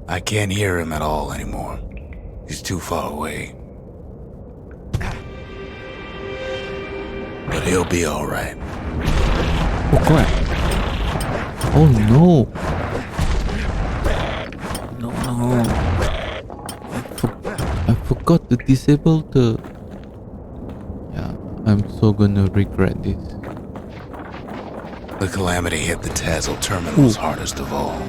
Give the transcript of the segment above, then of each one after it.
I can't hear him at all anymore. He's too far away. But he'll be alright. Oh crap. Oh no. No. I forgot to disable the... Yeah, I'm so gonna regret this. The Calamity hit the Tazzle terminals hardest of all.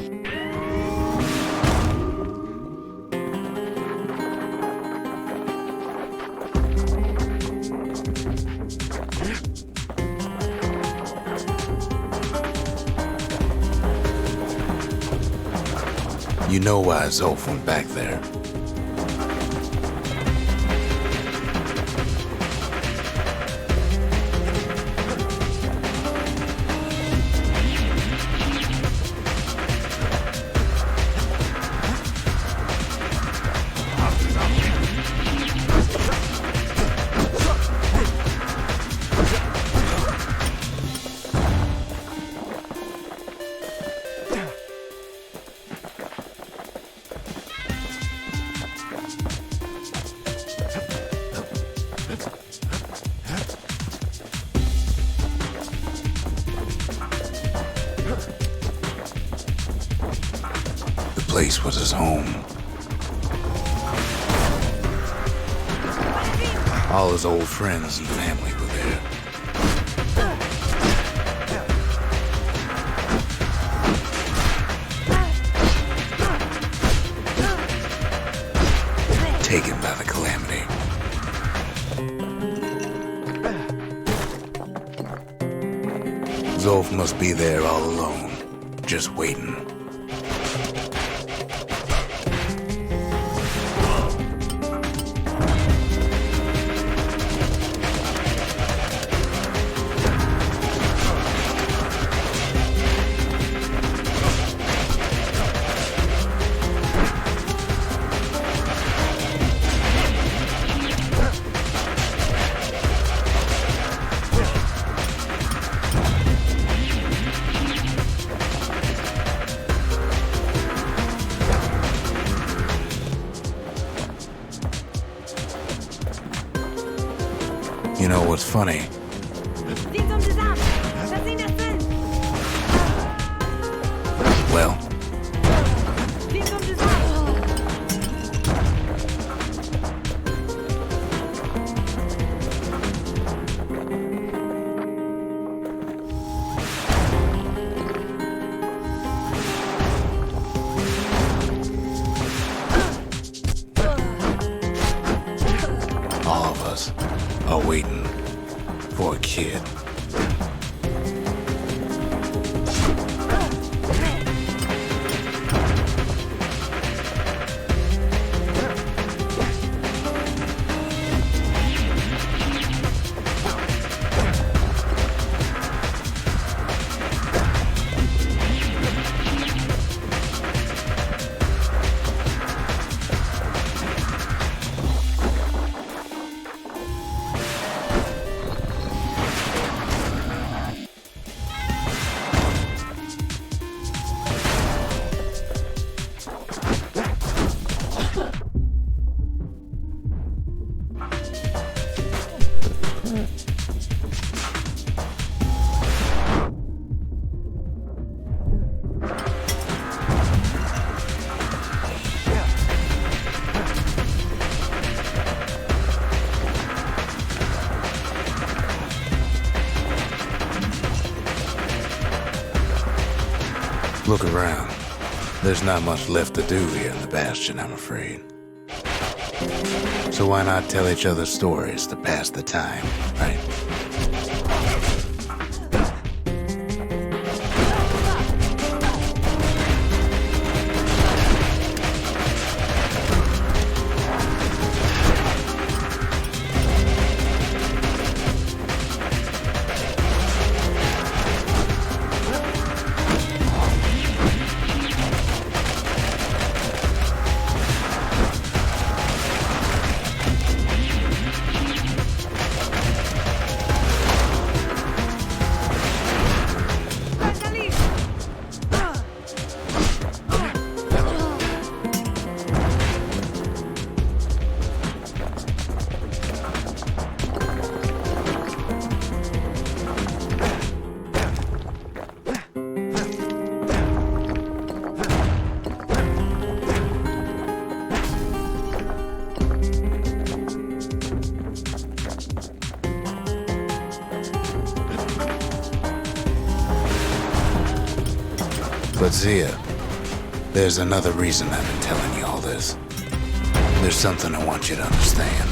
You know why Zolf went back there. The place was his home. All his old friends and family were there. Taken by the Calamity. Zolf must be there all alone, just waiting. You know what's funny? Well, all of us are waiting for a kid. Look around. There's not much left to do here in the Bastion, I'm afraid. So why not tell each other stories to pass the time, right? But Zia, there's another reason I've been telling you all this. There's something I want you to understand.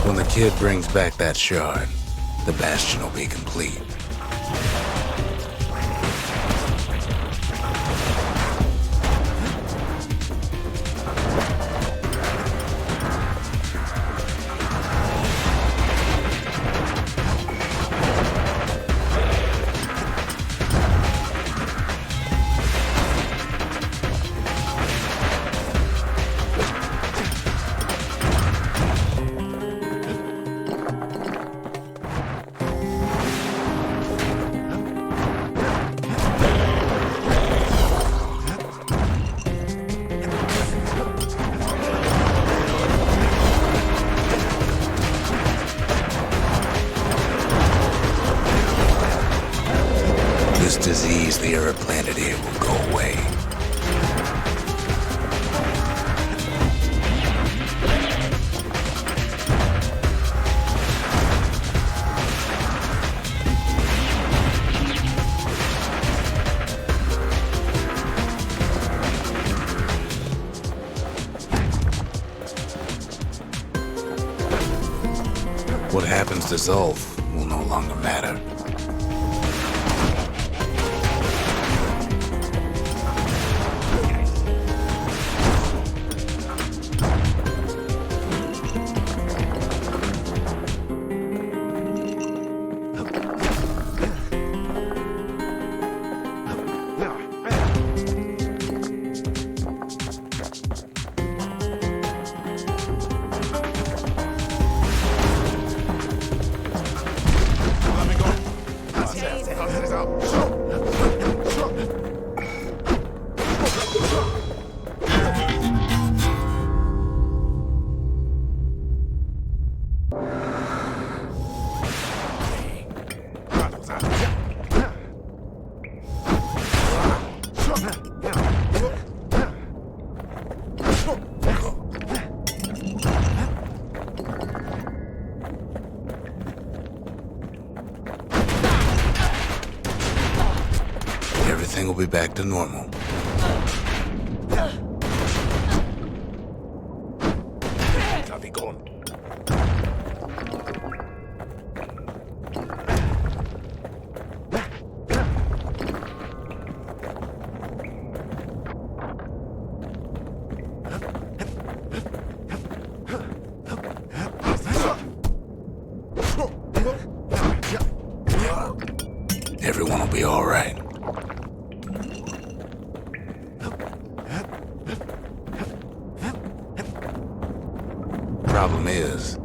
When the kid brings back that shard, the Bastion will be complete. This disease the Earth planted here will go away. What happens to Zulf will no longer matter. Everything will be back to normal. Everyone will be all right. Problem is,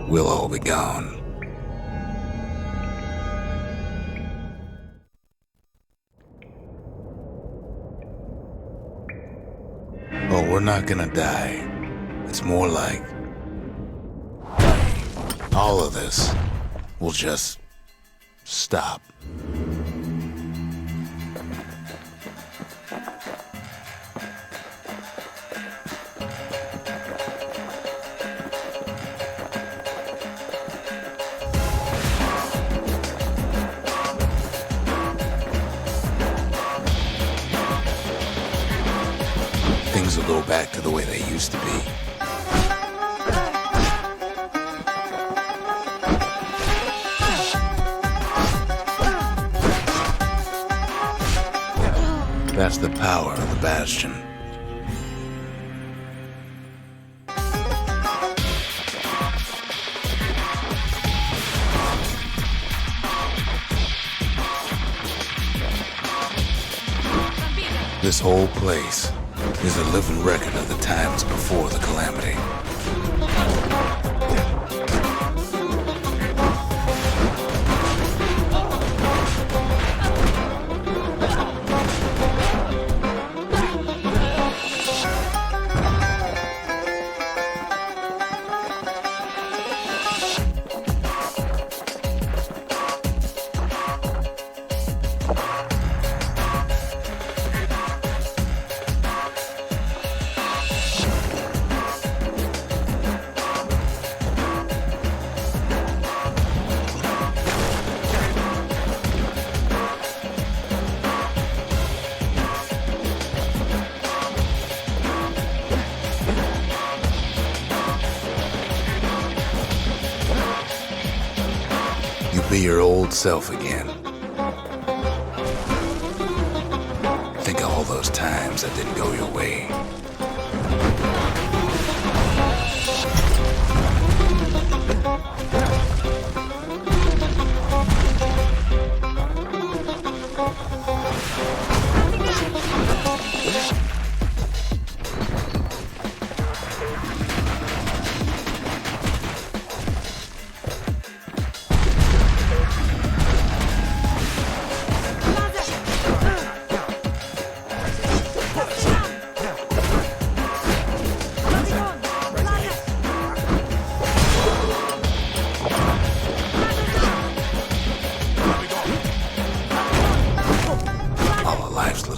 we'll all be gone. Oh, we're not gonna die. It's more like all of this will just stop. Things will go back to the way they used to be. That's the power of the Bastion. This whole place is a living record of the times before the calamity. be your old self again. Think of all those times that didn't go your way.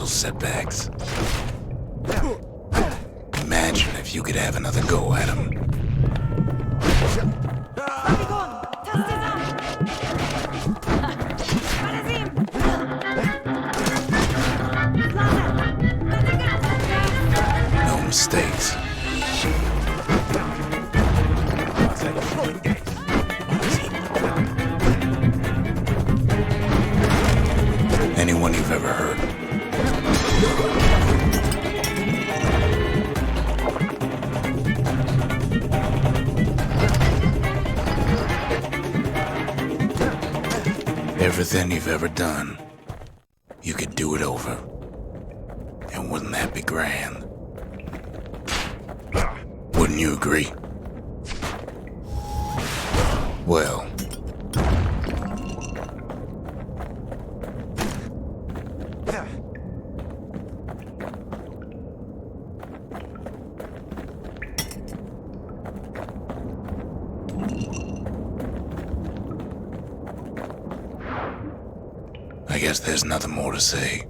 Setbacks. Imagine if you could have another go at him. No mistakes. Anyone you've ever heard. Everything you've ever done, you could do it over. And wouldn't that be grand? Wouldn't you agree? Well, I guess there's nothing more to say.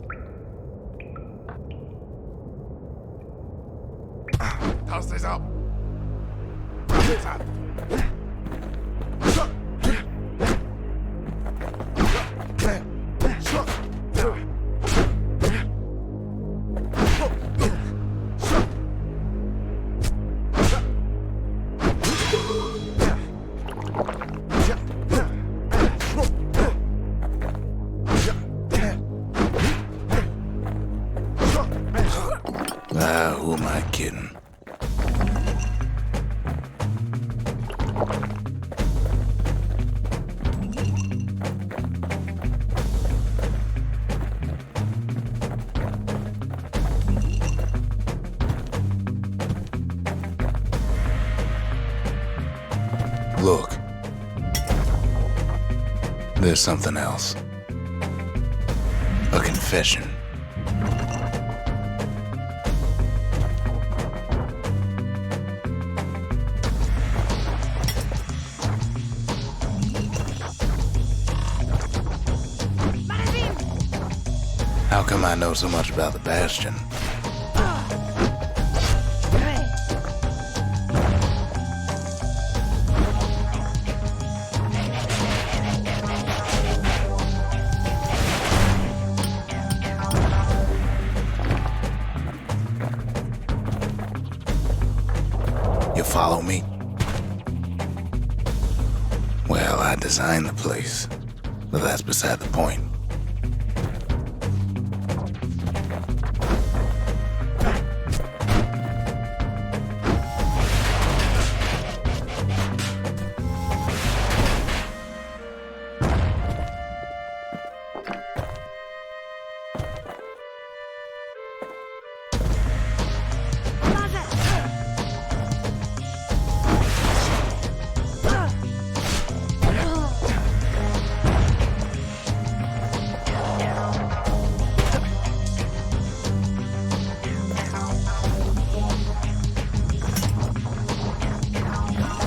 Toss this up. Who am I kidding? Look, there's something else. A confession. How come I know so much about the Bastion? You follow me? Well, I designed the place, but that's beside the point.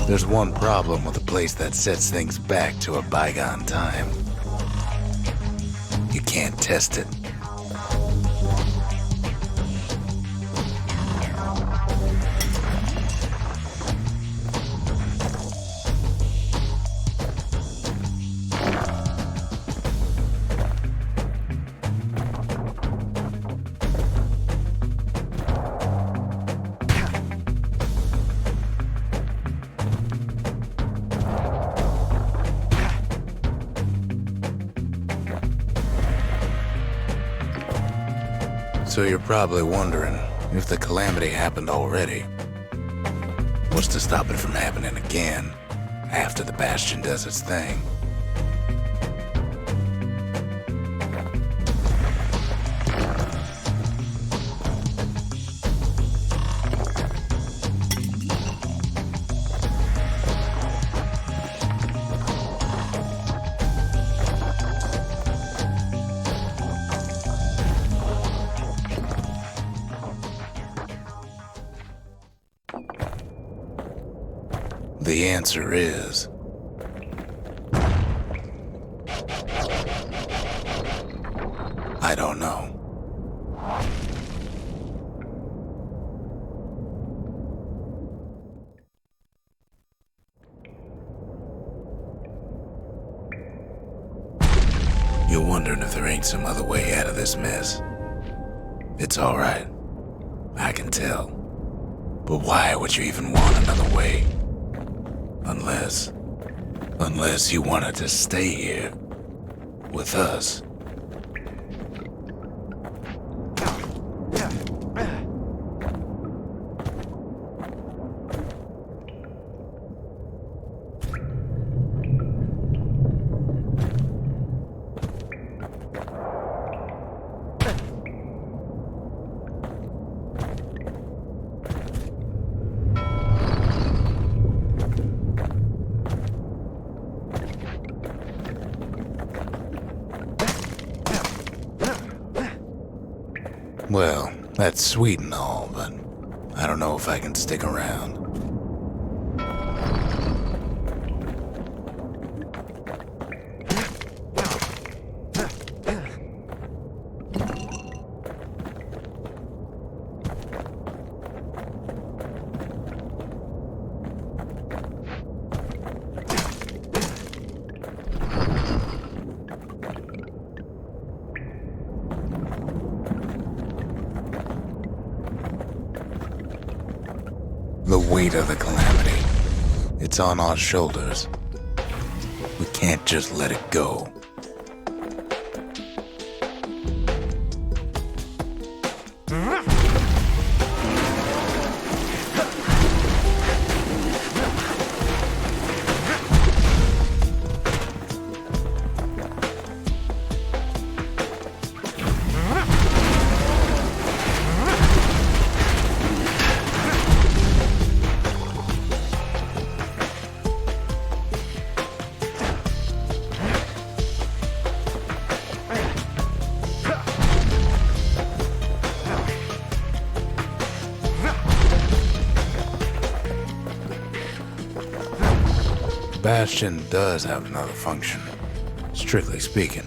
There's one problem with a place that sets things back to a bygone time. You can't test it. So you're probably wondering if the calamity happened already. What's to stop it from happening again after the Bastion does its thing? The answer is... I don't know. You're wondering if there ain't some other way out of this mess. It's alright. I can tell. But why would you even want another way? Unless you wanted to stay here with us. Well, that's sweet and all, but I don't know if I can stick around. The weight of the calamity. It's on our shoulders. We can't just let it go. Bastion does have another function, strictly speaking.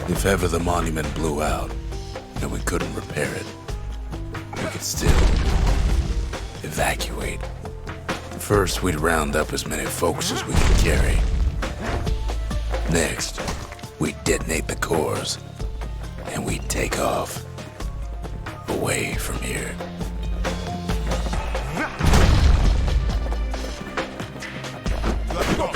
If ever the monument blew out and we couldn't repair it, we could still evacuate. First, we'd round up as many folks as we could carry. Next, we'd detonate the cores, and we'd take off, away from here. Let's go.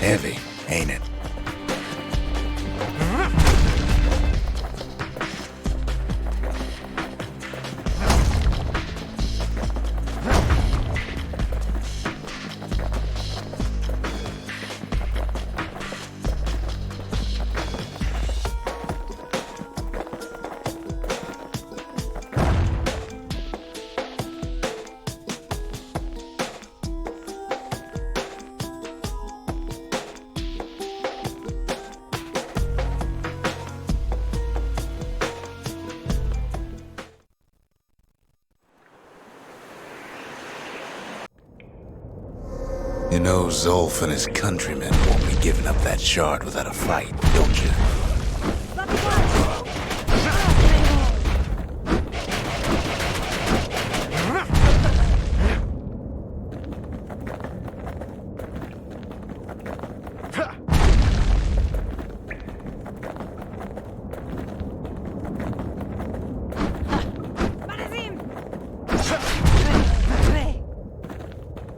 Heavy, ain't it? You know Zolf and his countrymen won't be giving up that shard without a fight, don't you?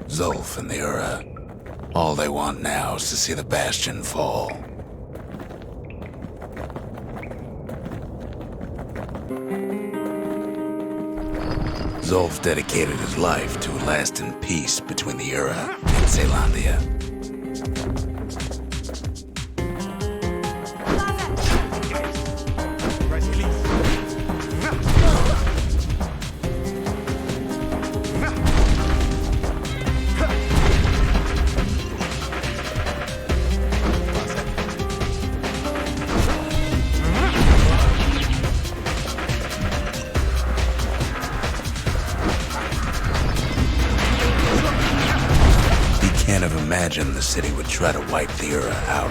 Zolf and the Ura. All they want now is to see the Bastion fall. Zolf dedicated his life to a lasting peace between the Ura and Zealandia. Can't have imagined the city would try to wipe the Ura out.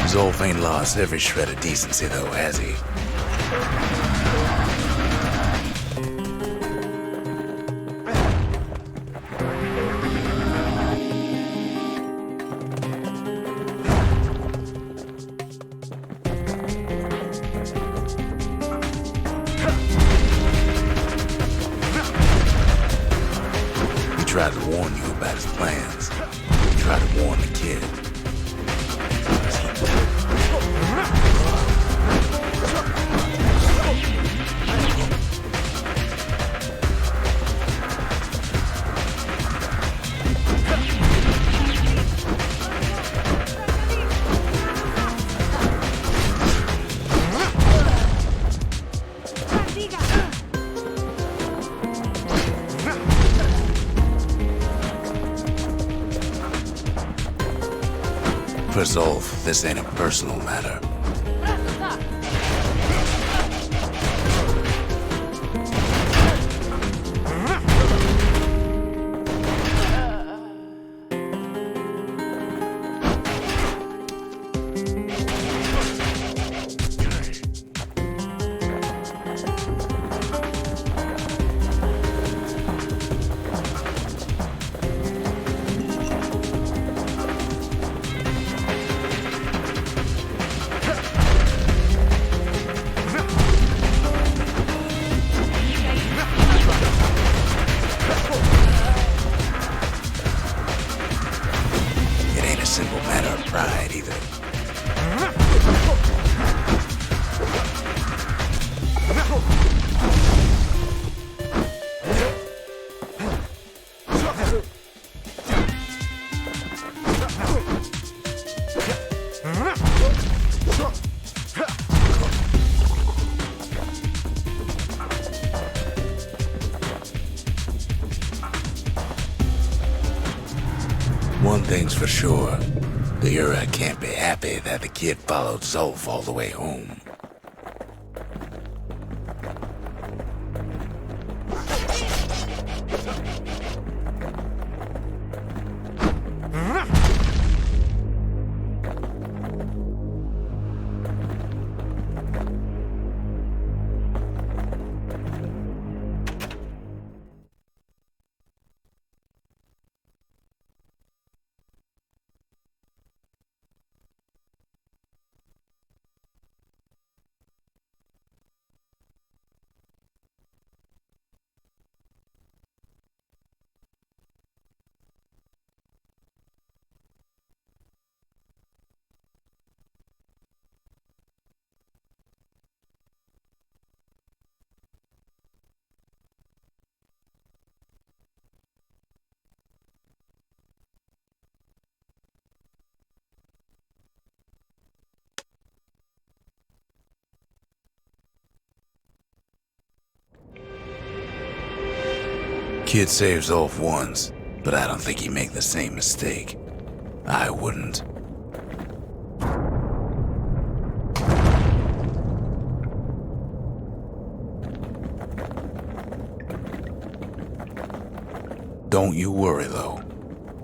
Zolf ain't lost every shred of decency though, has he? He tried to warn you about his plans. He tried to warn the kid. For Zolf, this ain't a personal matter. Simple matter of pride either. One thing's for sure, the Ura can't be happy that the kid followed Zolf all the way home. Kid saves off once, but I don't think he'd make the same mistake. I wouldn't. Don't you worry, though.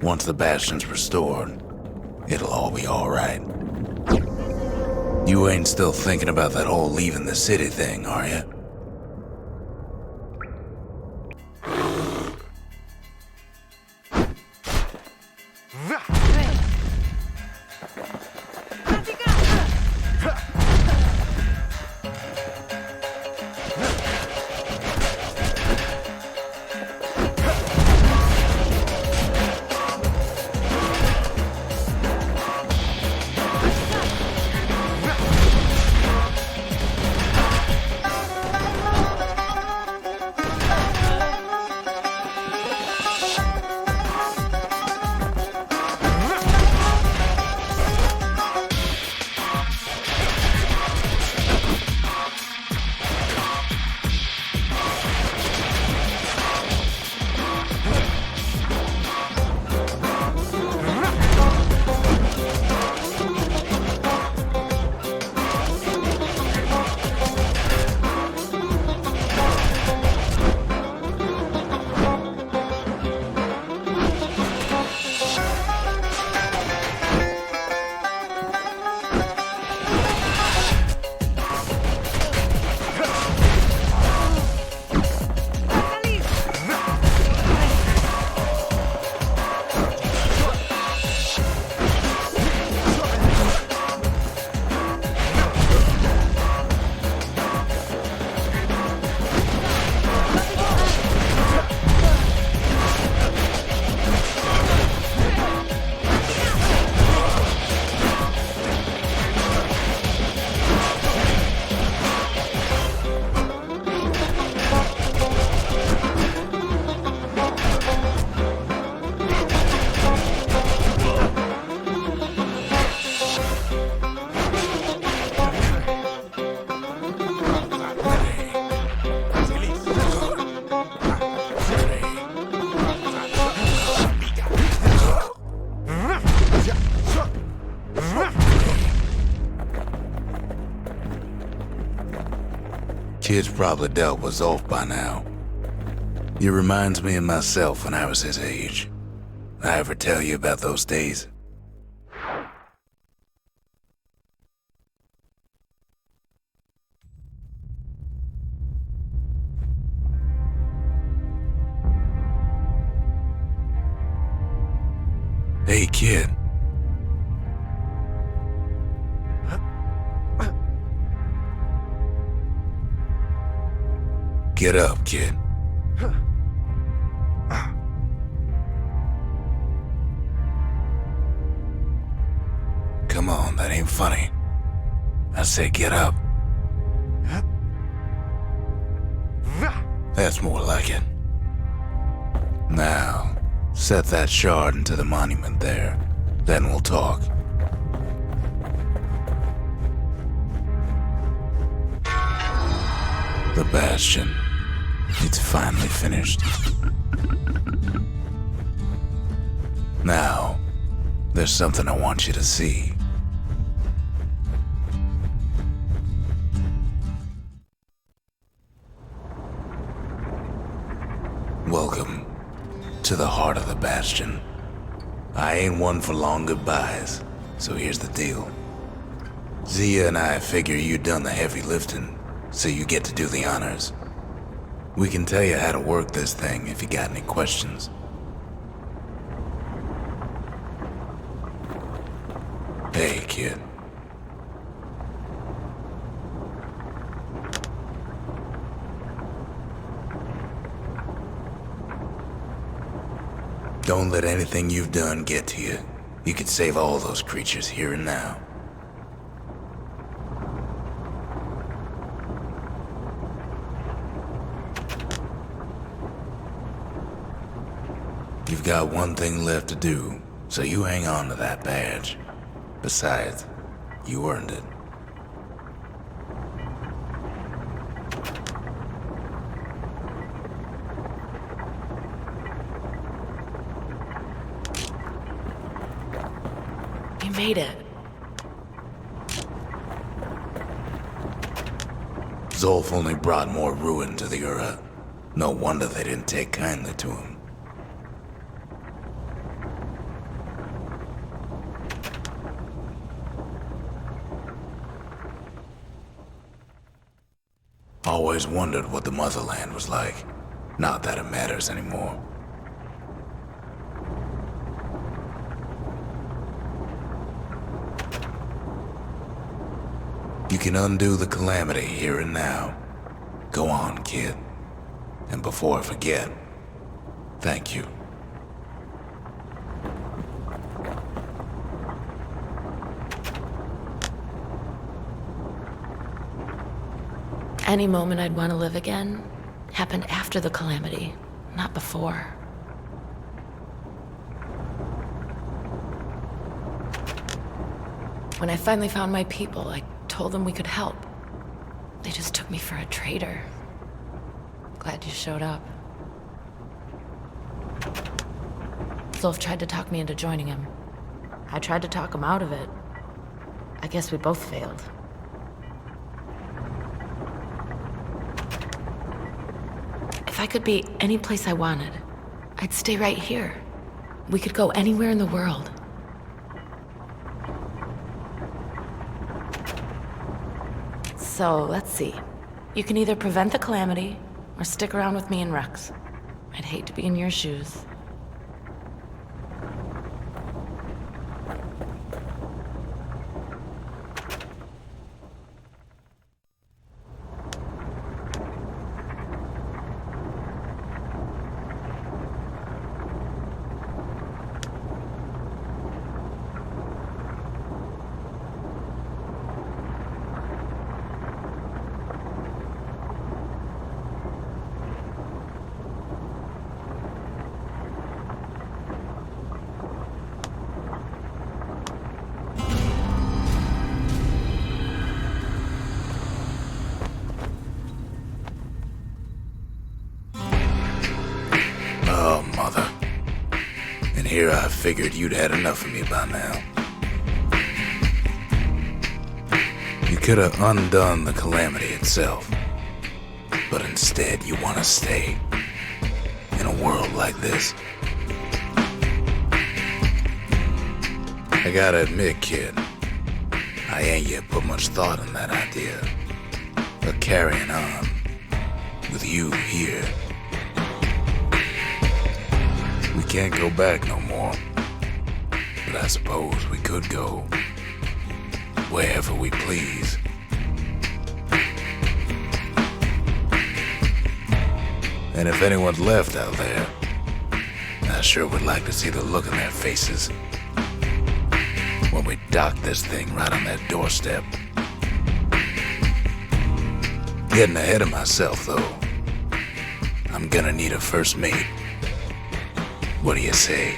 Once the Bastion's restored, it'll all be alright. You ain't still thinking about that whole leaving the city thing, are you? Kid's probably dealt with Zolf by now. He reminds me of myself when I was his age. I ever tell you about those days? Hey, kid. Get up, kid. Come on, that ain't funny. I say get up. That's more like it. Now, set that shard into the monument there. Then we'll talk. The Bastion. It's finally finished. Now, there's something I want you to see. Welcome to the heart of the Bastion. I ain't one for long goodbyes, so here's the deal. Zia and I figure you done the heavy lifting, so you get to do the honors. We can tell you how to work this thing if you got any questions. Hey, kid. Don't let anything you've done get to you. You could save all those creatures here and now. You've got one thing left to do, so you hang on to that badge. Besides, you earned it. made it. Zolf only brought more ruin to the Ura. No wonder they didn't take kindly to him. Always wondered what the motherland was like. Not that it matters anymore. You can undo the calamity here and now. Go on, kid. And before I forget, thank you. Any moment I'd want to live again happened after the calamity, not before. When I finally found my people, I told them we could help. They just took me for a traitor. Glad you showed up. Zolf tried to talk me into joining him. I tried to talk him out of it. I guess we both failed. If I could be any place I wanted, I'd stay right here. We could go anywhere in the world. So, let's see. You can either prevent the calamity, or stick around with me and Rex. I'd hate to be in your shoes. Here I figured you'd had enough of me by now. You could have undone the calamity itself, but instead you want to stay in a world like this. I gotta admit, kid, I ain't yet put much thought in that idea of carrying on with you here. We can't go back no more, but I suppose we could go wherever we please. And if anyone's left out there, I sure would like to see the look on their faces when we dock this thing right on their doorstep. Getting ahead of myself, though. I'm gonna need a first mate. What do you say?